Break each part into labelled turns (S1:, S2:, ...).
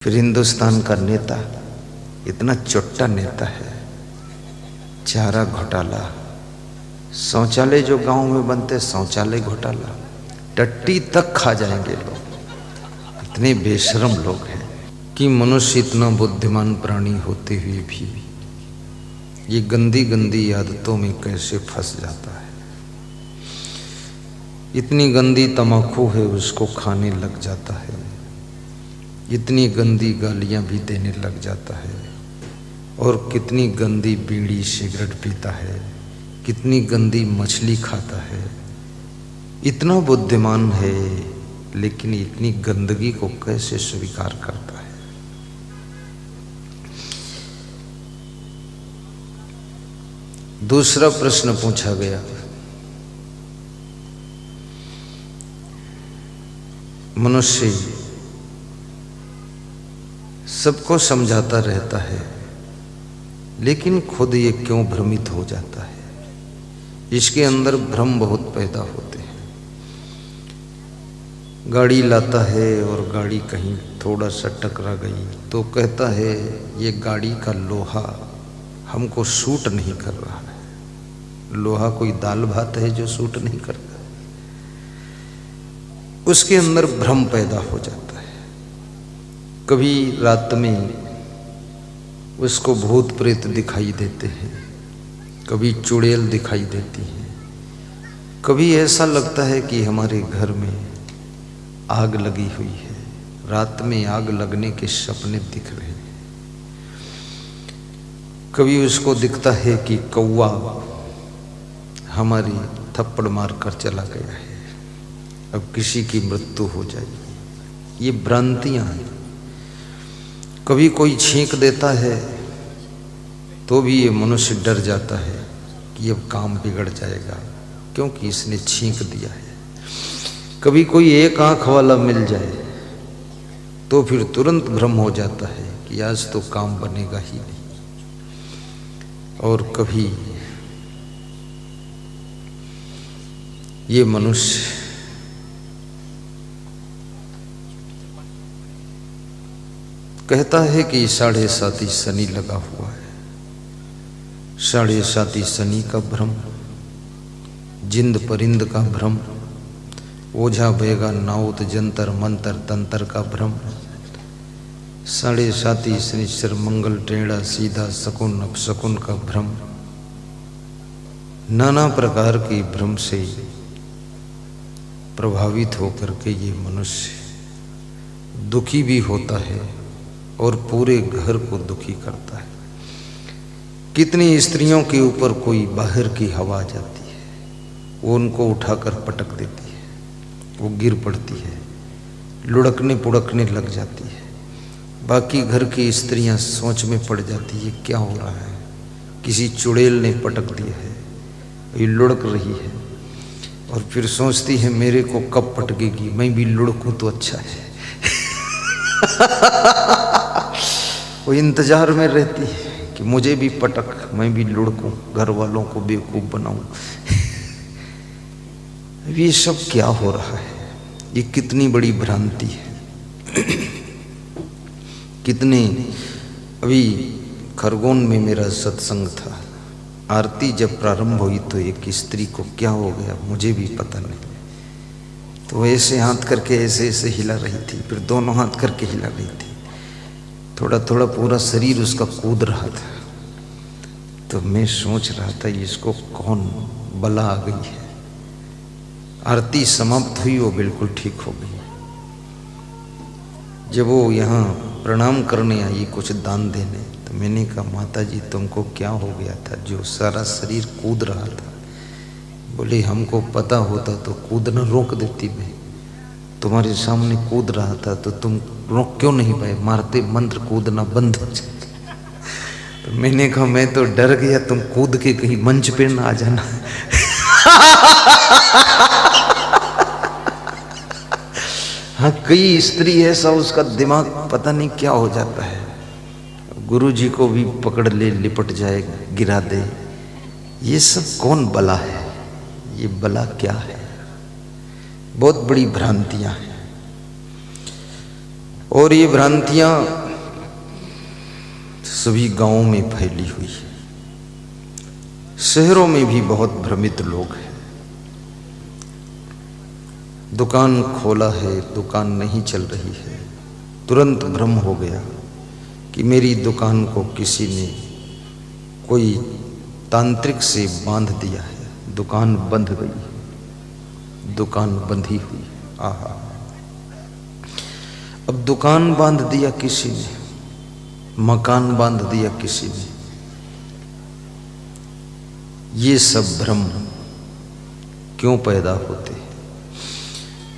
S1: फिर हिंदुस्तान का नेता इतना चुट्टा नेता है, चारा घोटाला, शौचालय जो गांव में बनते शौचालय घोटाला, टट्टी तक खा जाएंगे लोग। इतने बेशरम लोग हैं कि मनुष्य इतना बुद्धिमान प्राणी होते हुए भी ये गंदी गंदी आदतों में कैसे फंस जाता है। इतनी गंदी तम्बाकू है उसको खाने लग जाता है, इतनी गंदी गालियां भी देने लग जाता है, और कितनी गंदी बीड़ी सिगरेट पीता है, कितनी गंदी मछली खाता है। इतना बुद्धिमान है लेकिन इतनी गंदगी को कैसे स्वीकार करता है। दूसरा प्रश्न पूछा गया, मनुष्य सबको समझाता रहता है लेकिन खुद ये क्यों भ्रमित हो जाता है। इसके अंदर भ्रम बहुत पैदा होते हैं। गाड़ी लाता है और गाड़ी कहीं थोड़ा सा टकरा गई तो कहता है ये गाड़ी का लोहा हमको सूट नहीं कर रहा है। लोहा कोई दाल भात है जो सूट नहीं करता। उसके अंदर भ्रम पैदा हो जाता है। कभी रात में उसको भूत प्रेत दिखाई देते हैं, कभी चुड़ैल दिखाई देती है, कभी ऐसा लगता है कि हमारे घर में आग लगी हुई है। रात में आग लगने के सपने दिख रहे हैं। कभी उसको दिखता है कि कौवा हमारी थप्पड़ मार कर चला गया है, अब किसी की मृत्यु हो जाएगी। ये भ्रांतियां हैं। कभी कोई छींक देता है तो भी ये मनुष्य डर जाता है कि अब काम बिगड़ जाएगा क्योंकि इसने छींक दिया है। कभी कोई एक आंख वाला मिल जाए तो फिर तुरंत भ्रम हो जाता है कि आज तो काम बनेगा ही नहीं। और कभी ये मनुष्य कहता है कि 7.5 शनि लगा हुआ है। 7.5 शनि का भ्रम, जिंद परिंद का भ्रम, ओझा बेगा नाउत जंतर मंतर तंत्र का भ्रम, 7.5 शनिश्चर मंगल टेढ़ा सीधा शकुन अपशकुन का भ्रम। नाना प्रकार के भ्रम से प्रभावित होकर के ये मनुष्य दुखी भी होता है और पूरे घर को दुखी करता है। कितनी स्त्रियों के ऊपर कोई बाहर की हवा जाती है, वो उनको उठाकर पटक देती है, वो गिर पड़ती है, लुढ़कने पुढ़कने लग जाती है। बाकी घर की स्त्रियां सोच में पड़ जाती है क्या हो रहा है, किसी चुड़ैल ने पटक दिया है, ये लुढ़क रही है। और फिर सोचती है मेरे को कब पटकेगी, मैं भी लुढ़कूं तो अच्छा है। वो इंतजार में रहती है कि मुझे भी पटक, मैं भी लुढ़कूं, घर वालों को बेवकूफ बनाऊं। ये सब क्या हो रहा है? ये कितनी बड़ी भ्रांति है। कितने अभी खरगोन में मेरा सत्संग था। आरती जब प्रारंभ हुई तो एक स्त्री को क्या हो गया मुझे भी पता नहीं, तो ऐसे हाथ करके ऐसे ऐसे हिला रही थी, फिर दोनों हाथ करके हिला रही थी। थोड़ा थोड़ा पूरा शरीर उसका कूद रहा था। तो मैं सोच रहा था इसको कौन बला आ गई है। आरती समाप्त हुई, वो बिल्कुल ठीक हो गई। जब वो यहाँ प्रणाम करने आई कुछ दान देने, तो मैंने कहा माता जी तुमको क्या हो गया था जो सारा शरीर कूद रहा था? बोले हमको पता होता तो कूदना रोक देती, मैं तुम्हारे सामने कूद रहा था तो तुम रोक क्यों नहीं पाए? मारते मंत्र कूदना बंद हो जाए। तो मैंने कहा मैं तो डर गया, तुम कूद के कहीं मंच पे ना आ जाना। हाँ, कई स्त्री ऐसा उसका दिमाग पता नहीं क्या हो जाता है, गुरु जी को भी पकड़ ले, लिपट जाए, गिरा दे। ये सब कौन बला है? ये बला क्या है? बहुत बड़ी भ्रांतियां हैं। और ये भ्रांतियां सभी गांवों में फैली हुई है। शहरों में भी बहुत भ्रमित लोग हैं। दुकान खोला है, दुकान नहीं चल रही है, तुरंत भ्रम हो गया कि मेरी दुकान को किसी ने कोई तांत्रिक से बांध दिया है, दुकान बंध गई, दुकान बंधी हुई। आहा, अब दुकान बांध दिया किसी ने, मकान बांध दिया किसी ने। ये सब भ्रम क्यों पैदा होते हैं?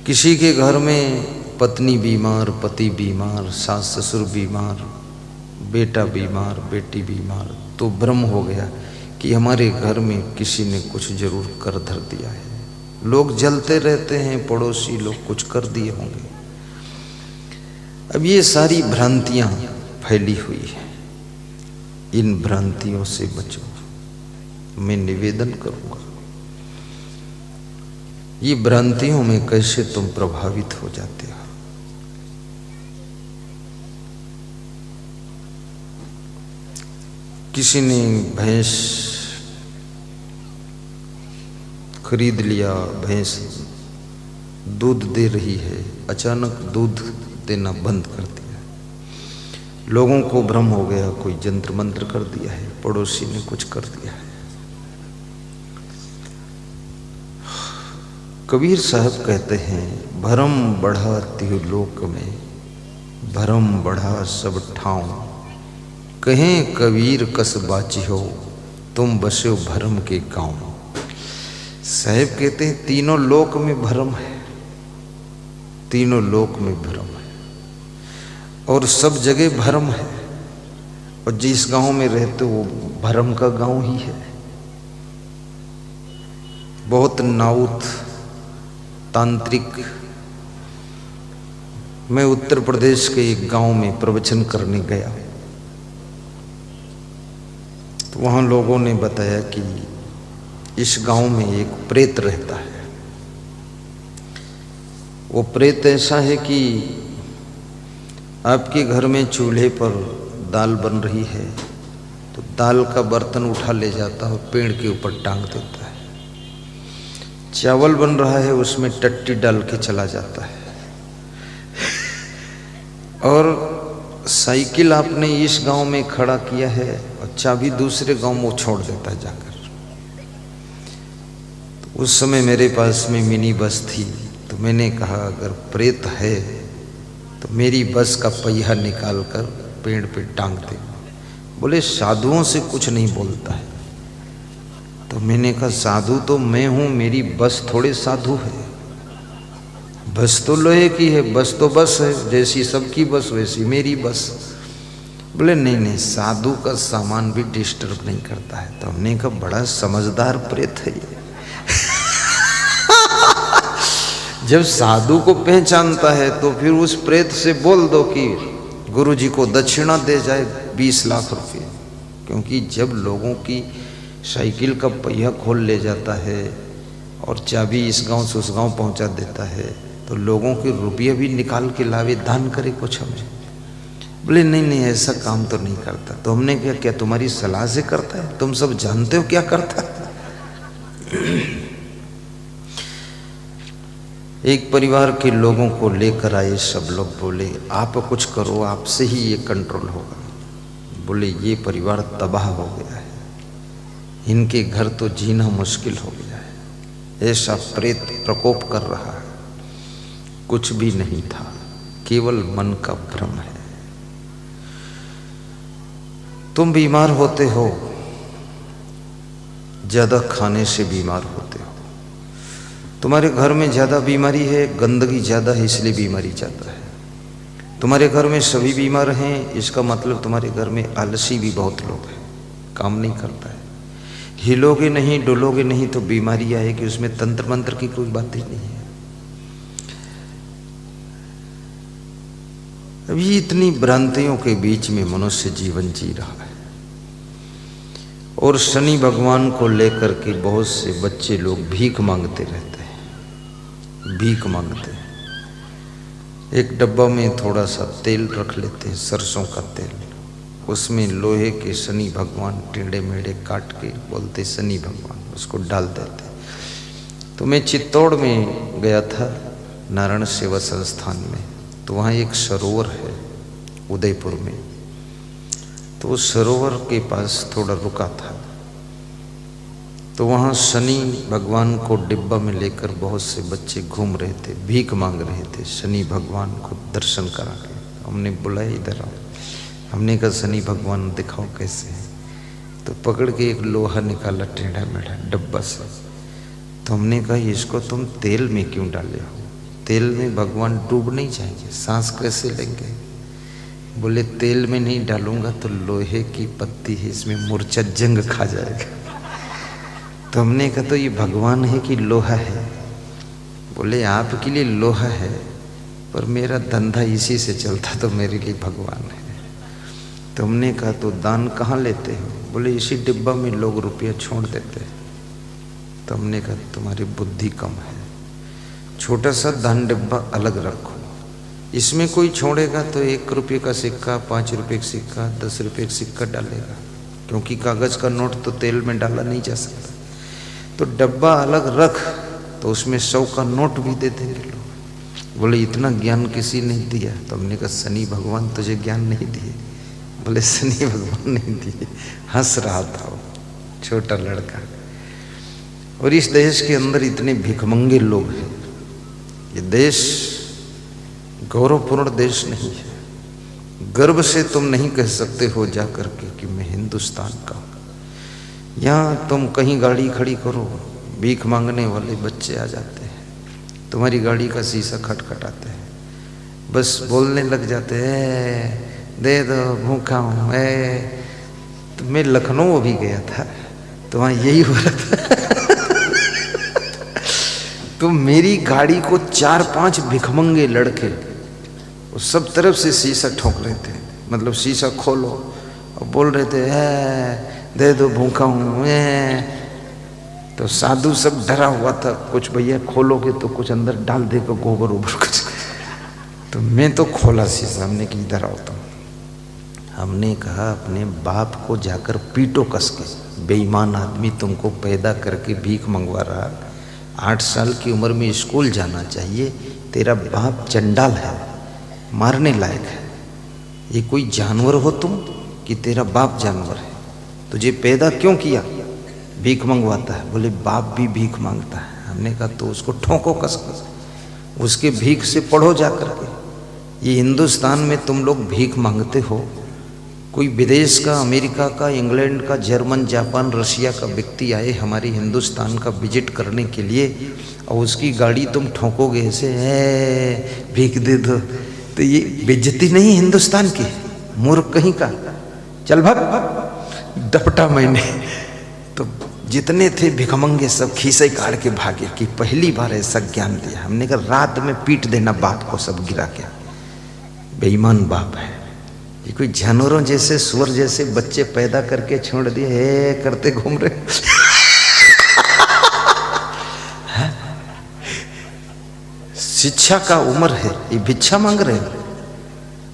S1: किसी के घर में पत्नी बीमार, पति बीमार, सास ससुर बीमार, बेटा बीमार, बेटी बीमार, तो भ्रम हो गया कि हमारे घर में किसी ने कुछ जरूर कर धर दिया है। लोग जलते रहते हैं, पड़ोसी लोग कुछ कर दिए होंगे। अब ये सारी भ्रांतियां फैली हुई है, इन भ्रांतियों से बचो। मैं निवेदन करूंगा, ये भ्रांतियों में कैसे तुम प्रभावित हो जाते हो। किसी ने भैंस खरीद लिया, भैंस दूध दे रही है, अचानक दूध देना बंद कर दिया। लोगों को भ्रम हो गया कोई जंत्र मंत्र कर दिया है, पड़ोसी ने कुछ कर दिया है। कबीर साहब कहते हैं, भरम बढ़ा त्रिलोक में, भरम बढ़ा सब ठाव, कहें कबीर कस बाची हो, तुम बसो भरम के गांव। साहब कहते हैं तीनों लोक में भरम है, तीनों लोक में भरम है और सब जगह भरम है। और जिस गांव में रहते वो भरम का गांव ही है। बहुत नाउत तांत्रिक। मैं उत्तर प्रदेश के एक गांव में प्रवचन करने गया, तो वहां लोगों ने बताया कि इस गांव में एक प्रेत रहता है। वो प्रेत ऐसा है कि आपके घर में चूल्हे पर दाल बन रही है तो दाल का बर्तन उठा ले जाता है, पेड़ के ऊपर टांग देता है। चावल बन रहा है, उसमें टट्टी डाल के चला जाता है। और साइकिल आपने इस गांव में खड़ा किया है और चाबी दूसरे गांव में छोड़ देता है जाकर। तो उस समय मेरे पास में मिनी बस थी, तो मैंने कहा अगर प्रेत है तो मेरी बस का पहिया निकाल कर पेड़ पे टांग दे। बोले साधुओं से कुछ नहीं बोलता है। तो मैंने कहा साधु तो मैं हूं, मेरी बस थोड़े साधु है। बस तो लोहे की है, बस तो बस है, जैसी सबकी बस वैसी मेरी बस। बोले नहीं नहीं, साधु का सामान भी डिस्टर्ब नहीं करता है। तो हमने कहा बड़ा समझदार प्रेत है ये। जब साधु को पहचानता है तो फिर उस प्रेत से बोल दो कि गुरुजी को दक्षिणा दे जाए 20 लाख रुपए। क्योंकि जब लोगों की साइकिल का पहिया खोल ले जाता है और चाबी इस गांव से उस गांव पहुंचा देता है तो लोगों के रुपये भी निकाल के लावे, दान करे कुछ हमें। बोले नहीं नहीं, ऐसा काम तो नहीं करता। तो हमने क्या तुम्हारी सलाह से करता है? तुम सब जानते हो क्या करता है? एक परिवार के लोगों को लेकर आए, सब लोग बोले आप कुछ करो, आपसे ही ये कंट्रोल होगा। बोले ये परिवार तबाह हो गया है, इनके घर तो जीना मुश्किल हो गया है। ऐसा प्रेत प्रकोप कर रहा है। कुछ भी नहीं था, केवल मन का भ्रम है। तुम बीमार होते हो, ज्यादा खाने से बीमार होते हो। तुम्हारे घर में ज्यादा बीमारी है, गंदगी ज्यादा है, इसलिए बीमारी ज्यादा है। तुम्हारे घर में सभी बीमार हैं, इसका मतलब तुम्हारे घर में आलसी भी बहुत लोग हैं, काम नहीं करता है। हिलोगे नहीं, डुलोगे नहीं तो बीमारी आएगी। उसमें तंत्र मंत्र की कोई बात ही नहीं है। अभी इतनी भ्रांतियों के बीच में मनुष्य जीवन जी रहा है। और शनि भगवान को लेकर के बहुत से बच्चे लोग भीख मांगते रहते हैं, भीख मांगते हैं। एक डब्बा में थोड़ा सा तेल रख लेते हैं, सरसों का तेल। उसमें लोहे के शनि भगवान टेढ़े मेढ़े काट के बोलते शनि भगवान, उसको डाल देते। तो मैं चित्तौड़ में गया था नारायण सेवा संस्थान में, तो वहाँ एक सरोवर है उदयपुर में। तो उस सरोवर के पास थोड़ा रुका था, तो वहाँ शनि भगवान को डिब्बा में लेकर बहुत से बच्चे घूम रहे थे, भीख मांग रहे थे शनि भगवान को दर्शन करा के। हमने बुलाया इधर आओ, हमने कहा शनि भगवान दिखाओ कैसे है। तो पकड़ के एक लोहा निकाला टेढ़ा मेढ़ा डब्बा से। तो हमने कहा इसको तुम तेल में क्यों डाले हो, तेल में भगवान डूब नहीं जाएंगे, सांस कैसे लेंगे। बोले तेल में नहीं डालूंगा तो लोहे की पत्ती है, इसमें मूर्छा जंग खा जाएगा। तो हमने कहा तो ये भगवान है कि लोहा है। बोले आपके लिए लोहा है, पर मेरा धंधा इसी से चलता, तो मेरे लिए भगवान है। तो हमने कहा तो दान कहाँ लेते हो। बोले इसी डिब्बा में लोग रुपया छोड़ देते हैं। तो हमने कहा तुम्हारी बुद्धि कम है, छोटा सा दान डिब्बा अलग रखो, इसमें कोई छोड़ेगा तो 1 रुपये का सिक्का, 5 रुपये का सिक्का, 10 रुपये का सिक्का डालेगा, क्योंकि कागज का नोट तो तेल में डाला नहीं जा सकता। तो डब्बा अलग रख, तो उसमें 100 का नोट भी दे देंगे लोग। बोले इतना ज्ञान किसी ने दिया। तो हमने कहा शनि भगवान तुझे ज्ञान नहीं दिए। बोले शनि भगवान नहीं दिए। हंस रहा था वो छोटा लड़का। और इस देश के अंदर इतने भिखमंगे लोग हैं। ये देश गौरवपूर्ण देश नहीं है। गर्व से तुम नहीं कह सकते हो जा करके कि मैं हिंदुस्तान का हूँ। यहाँ तुम कहीं गाड़ी खड़ी करो, भीख मांगने वाले बच्चे आ जाते हैं, तुम्हारी गाड़ी का शीशा खटखटाते हैं, बस बोलने लग जाते हैं दे दो भूखा हूँ। तो मैं लखनऊ भी गया था, तो वहाँ यही हो रहा था। तो मेरी गाड़ी को 4-5 भिखमंगे लड़के वो सब तरफ से शीशा ठोक रहे थे, मतलब शीशा खोलो और बोल रहे थे दे दो भूखा हूँ। तो साधु सब डरा हुआ था, कुछ भैया खोलोगे तो कुछ अंदर डाल देगा गोबर उबर कुछ। तो मैं तो खोला शीशा, हमने कि इधर आओ तुम। हमने कहा अपने बाप को जाकर पीटो कस के, बेईमान आदमी तुमको पैदा करके भीख मंगवा रहा, 8 साल की उम्र में स्कूल जाना चाहिए, तेरा बाप चंडाल है, मारने लायक है। ये कोई जानवर हो तुम कि तेरा बाप जानवर है, तुझे पैदा क्यों किया, भीख मंगवाता है। बोले बाप भी भीख मांगता है। हमने कहा तो उसको ठोको कस कस, उसके भीख से पढ़ो जा करके। ये हिंदुस्तान में तुम लोग भीख मांगते हो, कोई विदेश का, अमेरिका का, इंग्लैंड का, जर्मन, जापान, रशिया का व्यक्ति आए हमारे हिंदुस्तान का विजिट करने के लिए और उसकी गाड़ी तुम ठोकोगे ऐसे भीख दे दो, तो ये बेइज्जती नहीं हिंदुस्तान की, मूर्ख कहीं का। चल भाग, डपटा मैंने। तो जितने थे भिखमंगे सब खीसे काट के भागे कि पहली बार ऐसा ज्ञान दिया। हमने कहा रात में पीट देना बाप को, सब गिरा के। बेईमान बाप है ये, कोई जानवरों जैसे सुअर जैसे बच्चे पैदा करके छोड़ दिए हे करते घूम रहे। शिक्षा का उम्र है, ये भिक्षा मांग रहे हैं।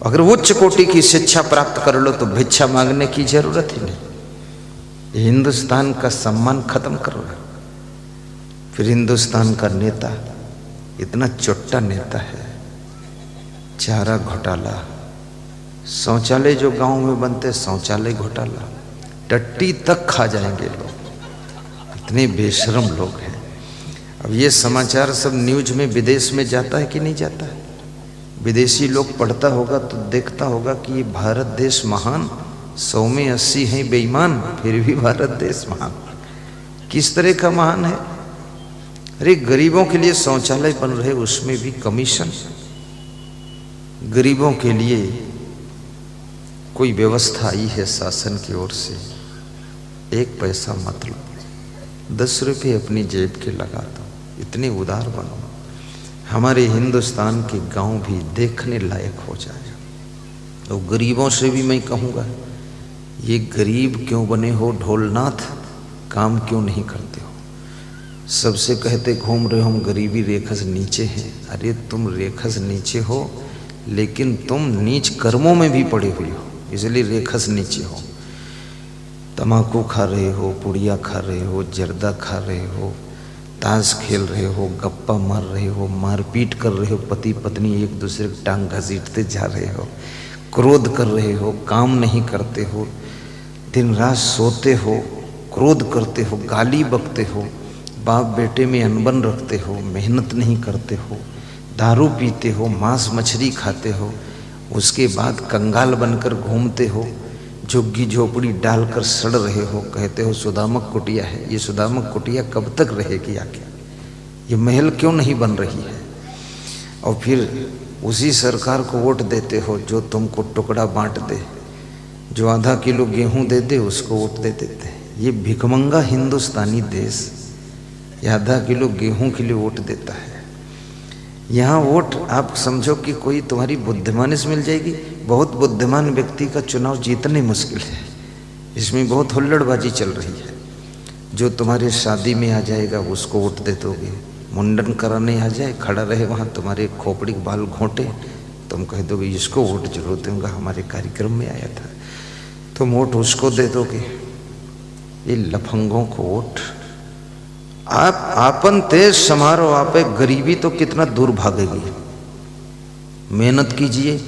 S1: अगर उच्च कोटि की शिक्षा प्राप्त कर लो तो भिक्षा मांगने की जरूरत ही नहीं। हिंदुस्तान का सम्मान खत्म कर रहा। फिर हिंदुस्तान का नेता इतना चोट्टा नेता है, चारा घोटाला, शौचालय जो गांव में बनते शौचालय घोटाला, टट्टी तक खा जाएंगे लोग, इतने बेशरम लोग हैं। अब ये समाचार सब न्यूज में विदेश में जाता है कि नहीं जाता है? विदेशी लोग पढ़ता होगा तो देखता होगा कि ये भारत देश महान, 100 में 80 हैं बेईमान, फिर भी भारत देश महान। किस तरह का महान है? अरे गरीबों के लिए शौचालय बन रहे, उसमें भी कमीशन। गरीबों के लिए कोई व्यवस्था आई है शासन की ओर से, 1 पैसा मत लो, 10 रुपये अपनी जेब के लगा दो, इतने उदार बनो, हमारे हिंदुस्तान के गांव भी देखने लायक हो जाए। तो गरीबों से भी मैं कहूँगा, ये गरीब क्यों बने हो ढोलनाथ, काम क्यों नहीं करते हो? सबसे कहते घूम रहे हो हम गरीबी रेखा से नीचे हैं। अरे तुम रेखा से नीचे हो लेकिन तुम नीच कर्मों में भी पड़े हुए हो, इसलिए रेखा से नीचे हो। तम्बाकू खा रहे हो, पुड़िया खा रहे हो, जर्दा खा रहे हो, ताश खेल रहे हो, गप्पा मार रहे हो, मारपीट कर रहे हो, पति पत्नी एक दूसरे की टांग घसीटते जा रहे हो, क्रोध कर रहे हो, काम नहीं करते हो, दिन रात सोते हो, क्रोध करते हो, गाली बकते हो, बाप बेटे में अनबन रखते हो, मेहनत नहीं करते हो, दारू पीते हो, मांस मछली खाते हो, उसके बाद कंगाल बनकर घूमते हो, झुग्गी झोपड़ी डालकर सड़ रहे हो, कहते हो सुदामक कुटिया है। ये सुदामक कुटिया कब तक रहेगी आखिर? ये महल क्यों नहीं बन रही है? और फिर उसी सरकार को वोट देते हो जो तुमको टुकड़ा बांट दे, जो आधा किलो गेहूं दे दे उसको वोट दे देते। ये भिखमंगा हिंदुस्तानी देश ये आधा किलो गेहूं के लिए वोट देता है। यहाँ वोट आप समझो कि कोई तुम्हारी बुद्धिमानी से मिल जाएगी। बहुत बुद्धिमान व्यक्ति का चुनाव जीतने मुश्किल है, इसमें बहुत हुल्लड़बाजी चल रही है। जो तुम्हारे शादी में आ जाएगा उसको वोट दे दोगे, मुंडन कराने आ जाए खड़ा रहे वहाँ तुम्हारे खोपड़ी के बाल घोंटे, तुम कह दोगे इसको वोट जरूर दूंगा, हमारे कार्यक्रम में आया था, तुम वोट उसको दे दोगे। ये लफंगों को वोट। आप आपन तेज समारो, आप गरीबी तो कितना दूर भागेगी। मेहनत कीजिए,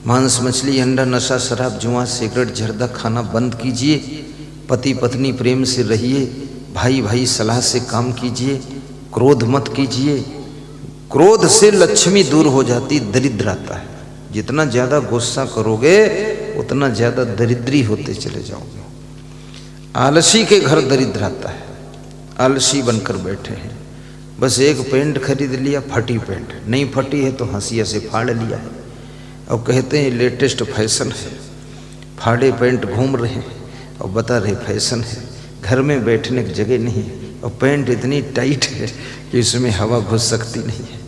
S1: मांस मछली अंडा नशा शराब जुआ सिगरेट जर्दा खाना बंद कीजिए, पति पत्नी प्रेम से रहिए, भाई भाई सलाह से काम कीजिए, क्रोध मत कीजिए। क्रोध से लक्ष्मी दूर हो जाती, दरिद्र आता है। जितना ज़्यादा गुस्सा करोगे उतना ज़्यादा दरिद्री होते चले जाओगे। आलसी के घर दरिद्र आता है, आलसी बनकर बैठे हैं, बस एक पेंट खरीद लिया, फटी पेंट नहीं फटी है तो हंसिया से फाड़ लिया है और कहते हैं लेटेस्ट फैशन है, फाड़े पेंट घूम रहे हैं और बता रहे फैशन है। घर में बैठने की जगह नहीं है और पेंट इतनी टाइट है कि इसमें हवा घुस सकती नहीं है।